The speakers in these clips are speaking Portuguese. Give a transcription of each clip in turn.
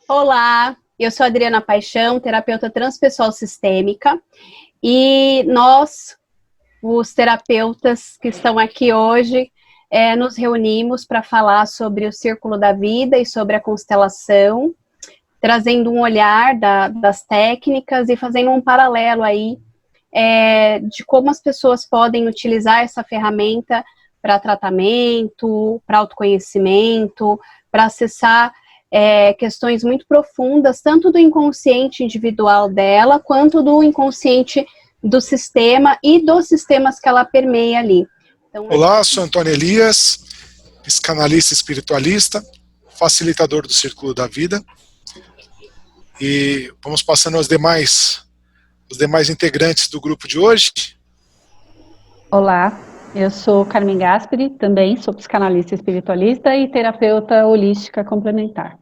Olá, eu sou Adriana Paixão, terapeuta transpessoal sistêmica, e nós, os terapeutas que estão aqui hoje, nos reunimos para falar sobre o círculo da vida e sobre a constelação, trazendo um olhar das técnicas e fazendo um paralelo aí de como as pessoas podem utilizar essa ferramenta para tratamento, para autoconhecimento, para acessar questões muito profundas, tanto do inconsciente individual dela, quanto do inconsciente do sistema e dos sistemas que ela permeia ali. Então, olá, sou Antônio Elias, psicanalista espiritualista, facilitador do Círculo da Vida. E vamos passando os demais integrantes do grupo de hoje. Olá, eu sou Carmen Gasperi, também sou psicanalista espiritualista e terapeuta holística complementar.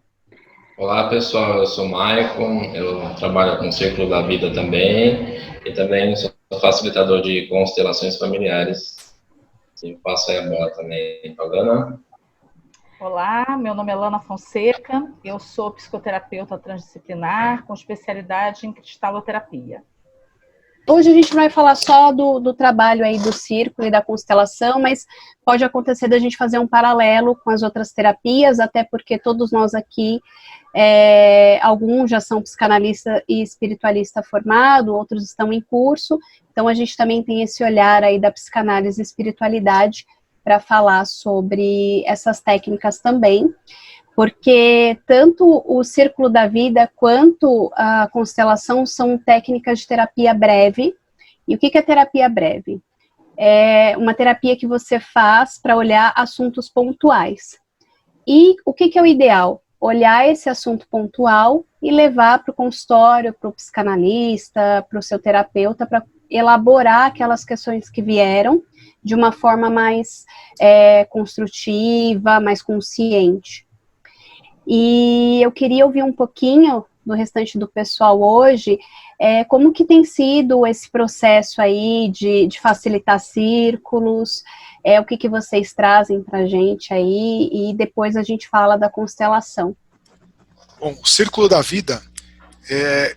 Olá pessoal, eu sou Maicon, eu trabalho com o Círculo da Vida também e também sou facilitador de constelações familiares. E passo aí a bola também para a Lana. Olá, meu nome é Lana Fonseca, eu sou psicoterapeuta transdisciplinar com especialidade em cristaloterapia. Hoje a gente vai falar só do trabalho aí do círculo e da constelação, mas pode acontecer da gente fazer um paralelo com as outras terapias, até porque todos nós aqui, alguns já são psicanalista e espiritualista formado, outros estão em curso, então a gente também tem esse olhar aí da psicanálise e espiritualidade para falar sobre essas técnicas também. Porque tanto o Círculo da Vida quanto a constelação são técnicas de terapia breve. E o que é terapia breve? É uma terapia que você faz para olhar assuntos pontuais. E o que é o ideal? Olhar esse assunto pontual e levar para o consultório, para o psicanalista, para o seu terapeuta, para elaborar aquelas questões que vieram de uma forma mais construtiva, mais consciente. E eu queria ouvir um pouquinho do restante do pessoal hoje, como que tem sido esse processo aí de facilitar círculos, o que vocês trazem para a gente aí, e depois a gente fala da constelação. Bom, o Círculo da Vida,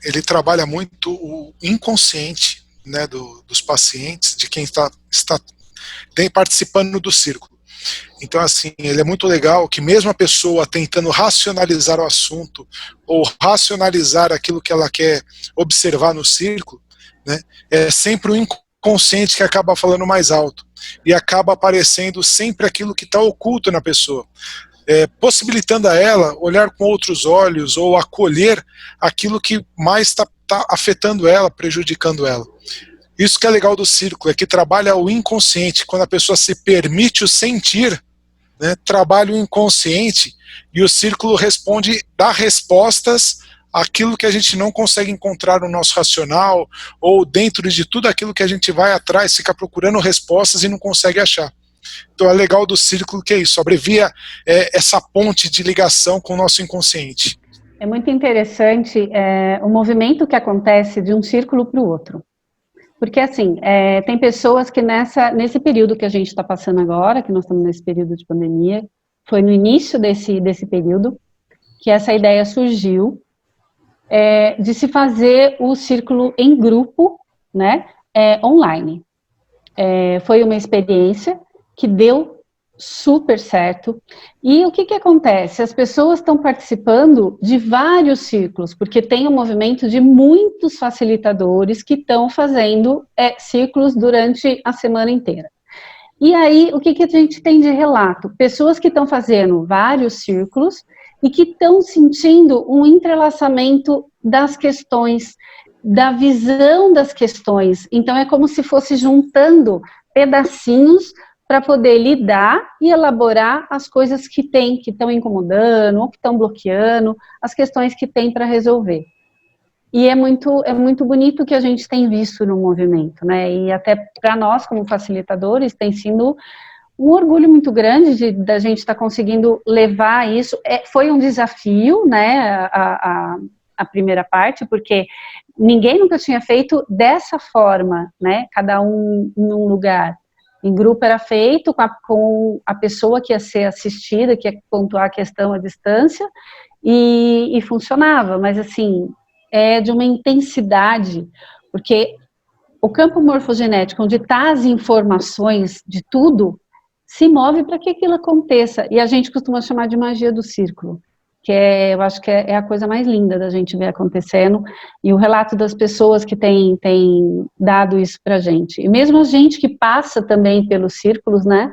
ele trabalha muito o inconsciente, né, dos pacientes, de quem está participando do círculo. Então, assim, ele é muito legal que mesmo a pessoa tentando racionalizar o assunto ou racionalizar aquilo que ela quer observar no círculo, né, é sempre o inconsciente que acaba falando mais alto e acaba aparecendo sempre aquilo que está oculto na pessoa, possibilitando a ela olhar com outros olhos ou acolher aquilo que mais está afetando ela, prejudicando ela. Isso que é legal do círculo, é que trabalha o inconsciente. Quando a pessoa se permite o sentir, né, trabalha o inconsciente e o círculo dá respostas àquilo que a gente não consegue encontrar no nosso racional ou dentro de tudo aquilo que a gente vai atrás, fica procurando respostas e não consegue achar. Então é legal do círculo que é isso, abrevia essa ponte de ligação com o nosso inconsciente. É muito interessante o movimento que acontece de um círculo para o outro. Porque, assim, tem pessoas que nesse período que a gente está passando agora, que nós estamos nesse período de pandemia, foi no início desse período que essa ideia surgiu de se fazer o círculo em grupo, né, online. Foi uma experiência que deu super certo. E o que acontece? As pessoas estão participando de vários círculos, porque tem um movimento de muitos facilitadores que estão fazendo círculos durante a semana inteira. E aí, o que a gente tem de relato? Pessoas que estão fazendo vários círculos e que estão sentindo um entrelaçamento das questões, da visão das questões. Então, é como se fosse juntando pedacinhos para poder lidar e elaborar as coisas que estão incomodando, ou que estão bloqueando, as questões que tem para resolver. E é muito bonito o que a gente tem visto no movimento, né? E até para nós, como facilitadores, tem sido um orgulho muito grande da gente estar conseguindo levar isso. Foi um desafio, né, a primeira parte, porque ninguém nunca tinha feito dessa forma, né? Cada um num lugar. em grupo era feito com a pessoa que ia ser assistida, que ia pontuar a questão à distância, e funcionava, mas assim, é de uma intensidade, porque o campo morfogenético, onde está as informações de tudo, se move para que aquilo aconteça, e a gente costuma chamar de magia do círculo, que eu acho que é a coisa mais linda da gente ver acontecendo, e o relato das pessoas que têm dado isso para a gente, e mesmo a gente que passa também pelos círculos, né,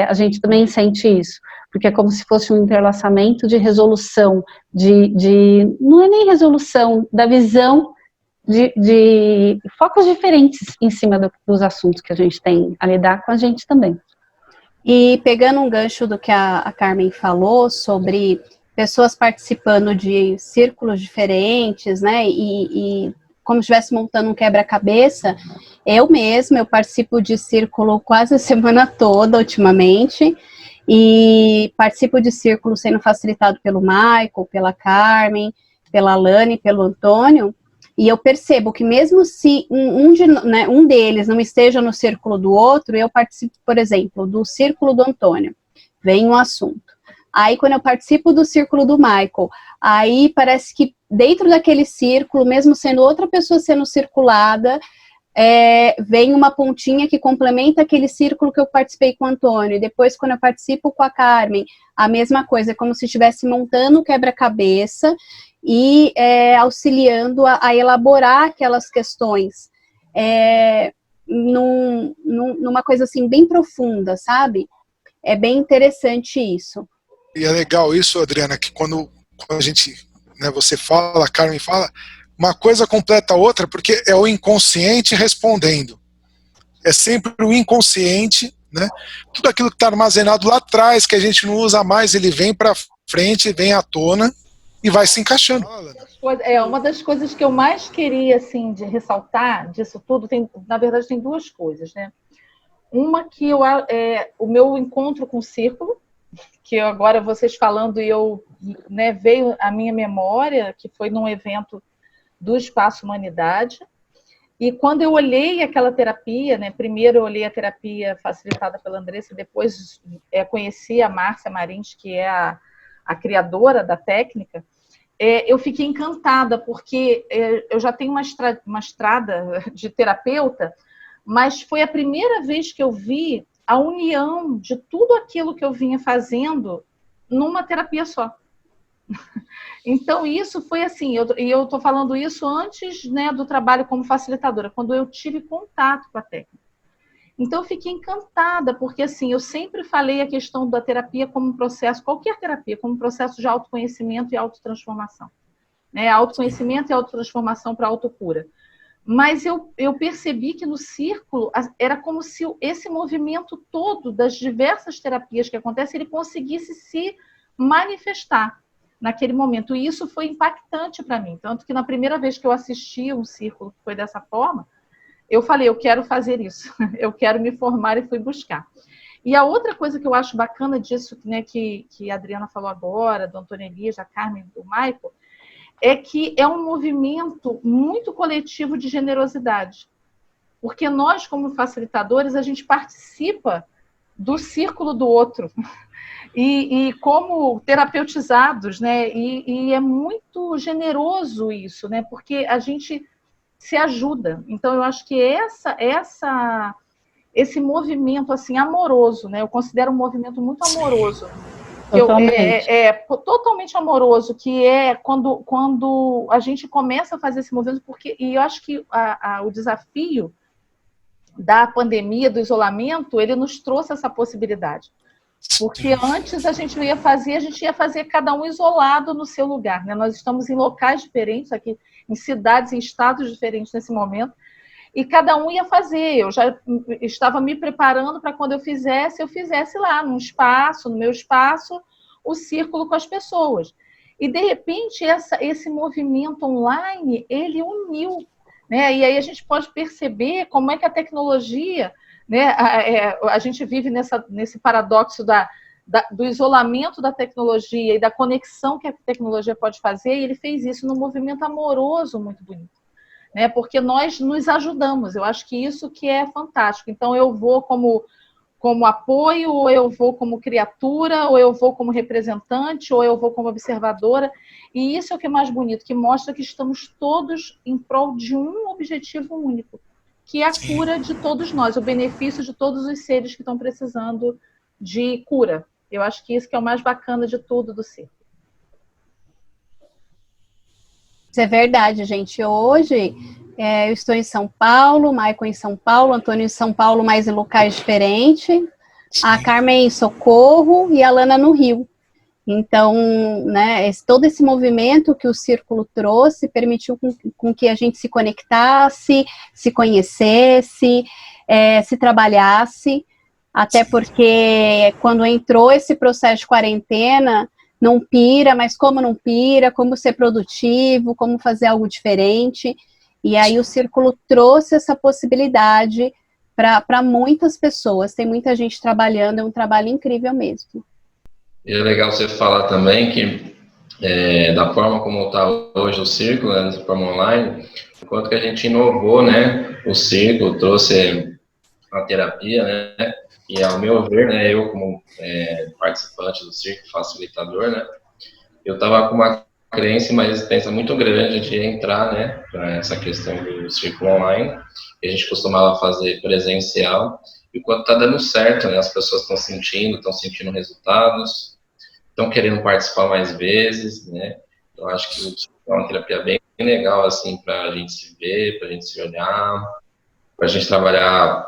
a gente também sente isso, porque é como se fosse um interlaçamento de resolução, não é nem resolução, da visão de focos diferentes em cima dos assuntos que a gente tem a lidar com a gente também. E pegando um gancho do que a Carmen falou sobre pessoas participando de círculos diferentes, né, e como se estivesse montando um quebra-cabeça, eu participo de círculo quase a semana toda ultimamente, e participo de círculo sendo facilitado pelo Michael, pela Carmen, pela Alane, pelo Antônio, e eu percebo que mesmo se um deles não esteja no círculo do outro, eu participo, por exemplo, do círculo do Antônio, vem um assunto. Aí, quando eu participo do círculo do Michael, aí parece que dentro daquele círculo, mesmo sendo outra pessoa sendo circulada, vem uma pontinha que complementa aquele círculo que eu participei com o Antônio. E depois, quando eu participo com a Carmen, a mesma coisa, é como se estivesse montando o quebra-cabeça e auxiliando a elaborar aquelas questões numa coisa assim bem profunda, sabe? É bem interessante isso. E é legal isso, Adriana, que quando a gente, né, você fala, a Carmen fala, uma coisa completa a outra, porque é o inconsciente respondendo. É sempre o inconsciente, né? Tudo aquilo que está armazenado lá atrás, que a gente não usa mais, ele vem para frente, vem à tona e vai se encaixando. Uma das coisas que eu mais queria, assim, de ressaltar disso tudo, na verdade tem duas coisas, né? Uma que o meu encontro com o círculo, que agora vocês falando e veio à minha memória, que foi num evento do Espaço Humanidade, e quando eu olhei aquela terapia, né, primeiro eu olhei a terapia facilitada pela Andressa, depois conheci a Márcia Marins, que é a criadora da técnica, eu fiquei encantada, porque eu já tenho uma estrada de terapeuta, mas foi a primeira vez que eu vi a união de tudo aquilo que eu vinha fazendo numa terapia só. Então, isso foi assim, e eu estou falando isso antes, né, do trabalho como facilitadora, quando eu tive contato com a técnica. Então, eu fiquei encantada, porque assim, eu sempre falei a questão da terapia como um processo, qualquer terapia, como um processo de autoconhecimento e autotransformação. Né? Autoconhecimento e autotransformação para autocura. Mas eu percebi que no círculo era como se esse movimento todo das diversas terapias que acontecem, ele conseguisse se manifestar naquele momento. E isso foi impactante para mim. Tanto que na primeira vez que eu assisti um círculo que foi dessa forma, eu falei, eu quero fazer isso. Eu quero me formar e fui buscar. E a outra coisa que eu acho bacana disso, né, que a Adriana falou agora, do Antônio Elias, da Carmen, do Michael, é que é um movimento muito coletivo de generosidade. Porque nós, como facilitadores, a gente participa do círculo do outro. E como terapeutizados, né? E é muito generoso isso, né? Porque a gente se ajuda. Então, eu acho que esse movimento assim, amoroso, né? Eu considero um movimento muito amoroso. Totalmente amoroso, que é quando a gente começa a fazer esse movimento, e eu acho que o desafio da pandemia, do isolamento, ele nos trouxe essa possibilidade. Porque antes a gente ia fazer cada um isolado no seu lugar, né? Nós estamos em locais diferentes, aqui em cidades, em estados diferentes nesse momento, e cada um ia fazer. Eu já estava me preparando para quando eu fizesse lá, no meu espaço, o círculo com as pessoas. E, de repente, esse movimento online, ele uniu, né? E aí a gente pode perceber como é que a tecnologia, né? A gente vive nesse paradoxo do isolamento da tecnologia e da conexão que a tecnologia pode fazer, e ele fez isso num movimento amoroso muito bonito. Né, porque nós nos ajudamos, eu acho que isso que é fantástico. Então eu vou como como apoio, ou eu vou como criatura, ou eu vou como representante, ou eu vou como observadora. E isso é o que é mais bonito, que mostra que estamos todos em prol de um objetivo único, que é a cura de todos nós, o benefício de todos os seres que estão precisando de cura. Eu acho que isso que é o mais bacana de tudo do circo. Isso é verdade, gente. Hoje eu estou em São Paulo, Maicon em São Paulo, Antônio em São Paulo, mas em locais diferentes, a Carmen em Socorro e a Lana no Rio. Então, né, todo esse movimento que o Círculo trouxe permitiu com que a gente se conectasse, se conhecesse, se trabalhasse, até porque quando entrou esse processo de quarentena, não pira, mas como não pira, como ser produtivo, como fazer algo diferente, e aí o Círculo trouxe essa possibilidade para muitas pessoas, tem muita gente trabalhando, é um trabalho incrível mesmo. E é legal você falar também que, da forma como está hoje o Círculo, né, de forma online, enquanto que a gente inovou, né, o Círculo, trouxe a terapia, né, e ao meu ver, né, eu como participante do Círculo, facilitador, né, eu estava com uma crença e uma resistência muito grande de entrar, né, para essa questão do Círculo online, que a gente costumava fazer presencial, e quando está dando certo, né, as pessoas estão sentindo resultados, estão querendo participar mais vezes, né? Eu acho que é uma terapia bem legal, assim, para a gente se ver, para a gente se olhar, para a gente trabalhar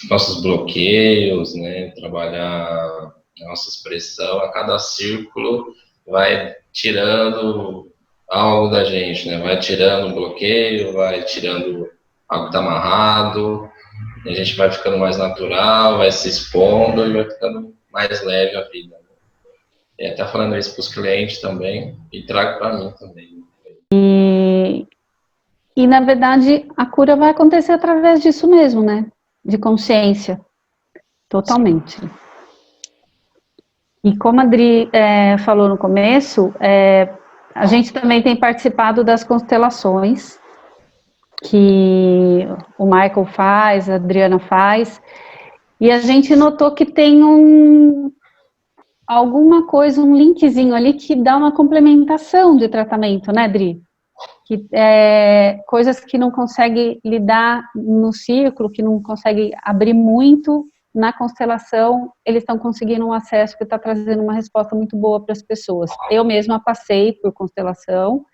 nossos bloqueios, né? Trabalhar a nossa expressão. A cada círculo vai tirando algo da gente, né? Vai tirando um bloqueio, vai tirando algo que está amarrado, e a gente vai ficando mais natural, vai se expondo e vai ficando mais leve a vida. Até falando isso para os clientes também, e trago para mim também. E, na verdade, a cura vai acontecer através disso mesmo, né? De consciência. Totalmente. E como a Adri falou no começo, a gente também tem participado das constelações que o Michael faz, a Adriana faz, e a gente notou que tem alguma coisa, um linkzinho ali que dá uma complementação de tratamento, né, Adri? Que coisas que não consegue lidar no círculo, que não consegue abrir muito na constelação, eles estão conseguindo um acesso que está trazendo uma resposta muito boa para as pessoas. Eu mesma passei por constelação,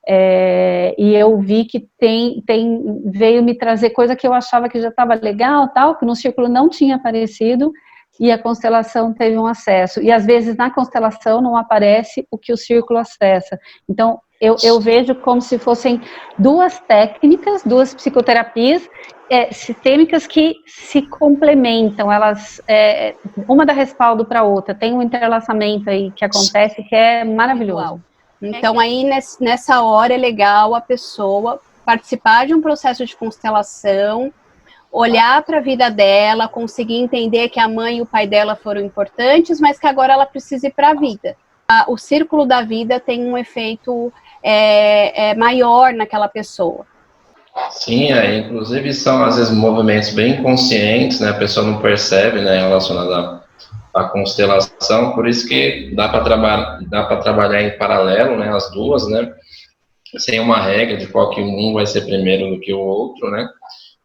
e eu vi que veio me trazer coisa que eu achava que já estava legal, tal, que no círculo não tinha aparecido, e a constelação teve um acesso. E às vezes na constelação não aparece o que o círculo acessa. Então, eu vejo como se fossem duas técnicas, duas psicoterapias sistêmicas que se complementam, elas, uma dá respaldo para a outra, tem um entrelaçamento aí que acontece que é maravilhoso. Então aí nessa hora é legal a pessoa participar de um processo de constelação, olhar para a vida dela, conseguir entender que a mãe e o pai dela foram importantes, mas que agora ela precisa ir para a vida. O círculo da vida tem um efeito maior naquela pessoa. Sim, inclusive são às vezes movimentos bem inconscientes, né? A pessoa não percebe, né, relacionado à constelação, por isso que dá para trabalhar em paralelo, né, as duas, né? Sem uma regra de qual que um vai ser primeiro do que o outro, né?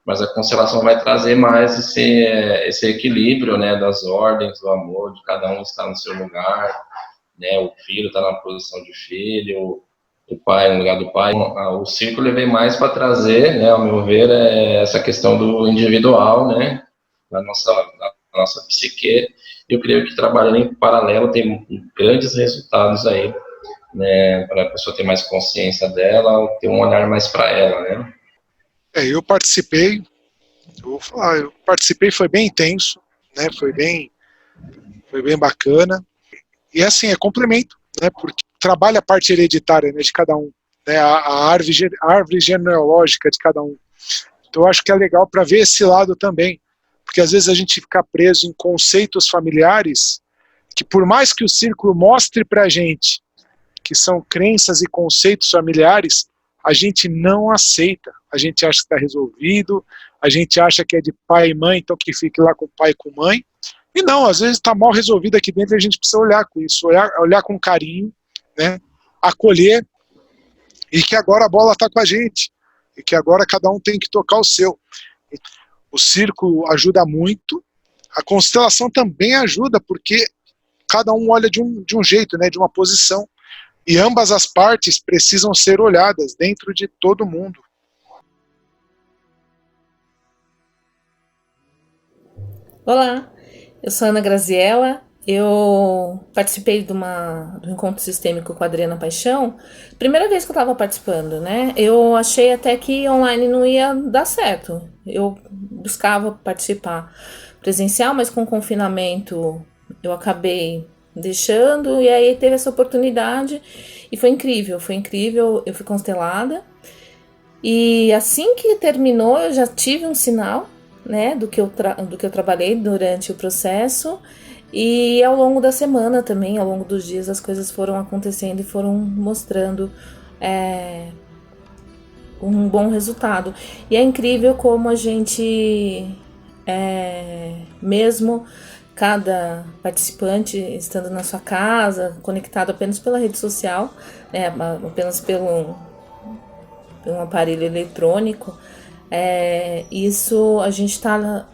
Mas a constelação vai trazer mais esse equilíbrio, né, das ordens, do amor, de cada um estar no seu lugar, né, o filho está na posição de filho, o pai no lugar do pai. O círculo vem mais para trazer, né, ao meu ver, essa questão do individual, né, da nossa psique. Eu creio que trabalhando em paralelo tem grandes resultados aí, né, para a pessoa ter mais consciência dela, ter um olhar mais para ela, né. Eu participei, foi bem intenso, né, foi bem bacana, e assim, é complemento, né, porque trabalha a parte hereditária, né, de cada um, né, a árvore genealógica de cada um. Então eu acho que é legal para ver esse lado também, porque às vezes a gente fica preso em conceitos familiares, que por mais que o círculo mostre para a gente que são crenças e conceitos familiares, a gente não aceita, a gente acha que está resolvido, a gente acha que é de pai e mãe, então que fique lá com pai e com mãe, E não, às vezes está mal resolvido aqui dentro e a gente precisa olhar com isso, olhar com carinho, né, acolher, e que agora a bola está com a gente, e que agora cada um tem que tocar o seu. O círculo ajuda muito, a constelação também ajuda, porque cada um olha de um jeito, né, de uma posição, e ambas as partes precisam ser olhadas dentro de todo mundo. Olá, eu sou a Ana Graziella, eu participei do encontro sistêmico com a Adriana Paixão, primeira vez que eu estava participando, né? Eu achei até que online não ia dar certo, eu buscava participar presencial, mas com o confinamento eu acabei deixando, e aí teve essa oportunidade, e foi incrível, eu fui constelada, e assim que terminou eu já tive um sinal, né, do que eu trabalhei durante o processo, e ao longo da semana também, ao longo dos dias, as coisas foram acontecendo e foram mostrando um bom resultado. E é incrível como a gente, mesmo cada participante estando na sua casa, conectado apenas pela rede social, né, apenas pelo um aparelho eletrônico, isso a gente está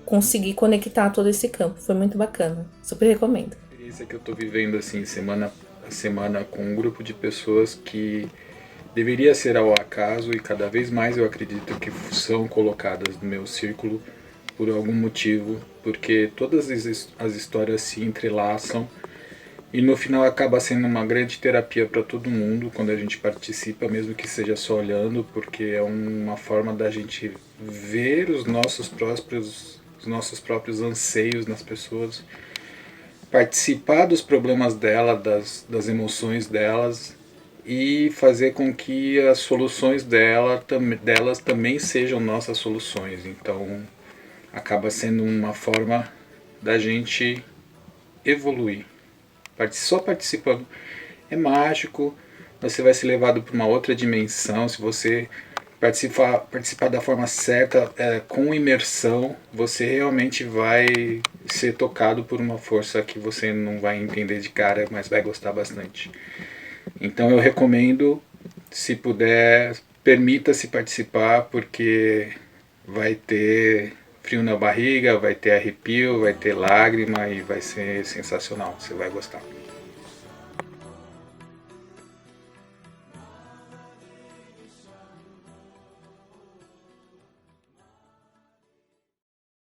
conseguir conectar todo esse campo. Foi muito bacana, super recomendo. A experiência que eu estou vivendo assim, semana a semana, com um grupo de pessoas que deveria ser ao acaso, e cada vez mais eu acredito que são colocadas no meu círculo por algum motivo, porque todas as histórias se entrelaçam e no final acaba sendo uma grande terapia para todo mundo quando a gente participa, mesmo que seja só olhando, porque é uma forma da gente ver os nossos próprios anseios nas pessoas, participar dos problemas dela, das emoções delas, e fazer com que as soluções delas também sejam nossas soluções. Então acaba sendo uma forma da gente evoluir. Só participando é mágico, você vai ser levado para uma outra dimensão. Se você participar da forma certa, com imersão, você realmente vai ser tocado por uma força que você não vai entender de cara, mas vai gostar bastante. Então eu recomendo, se puder, permita-se participar, porque vai ter frio na barriga, vai ter arrepio, vai ter lágrima e vai ser sensacional, você vai gostar.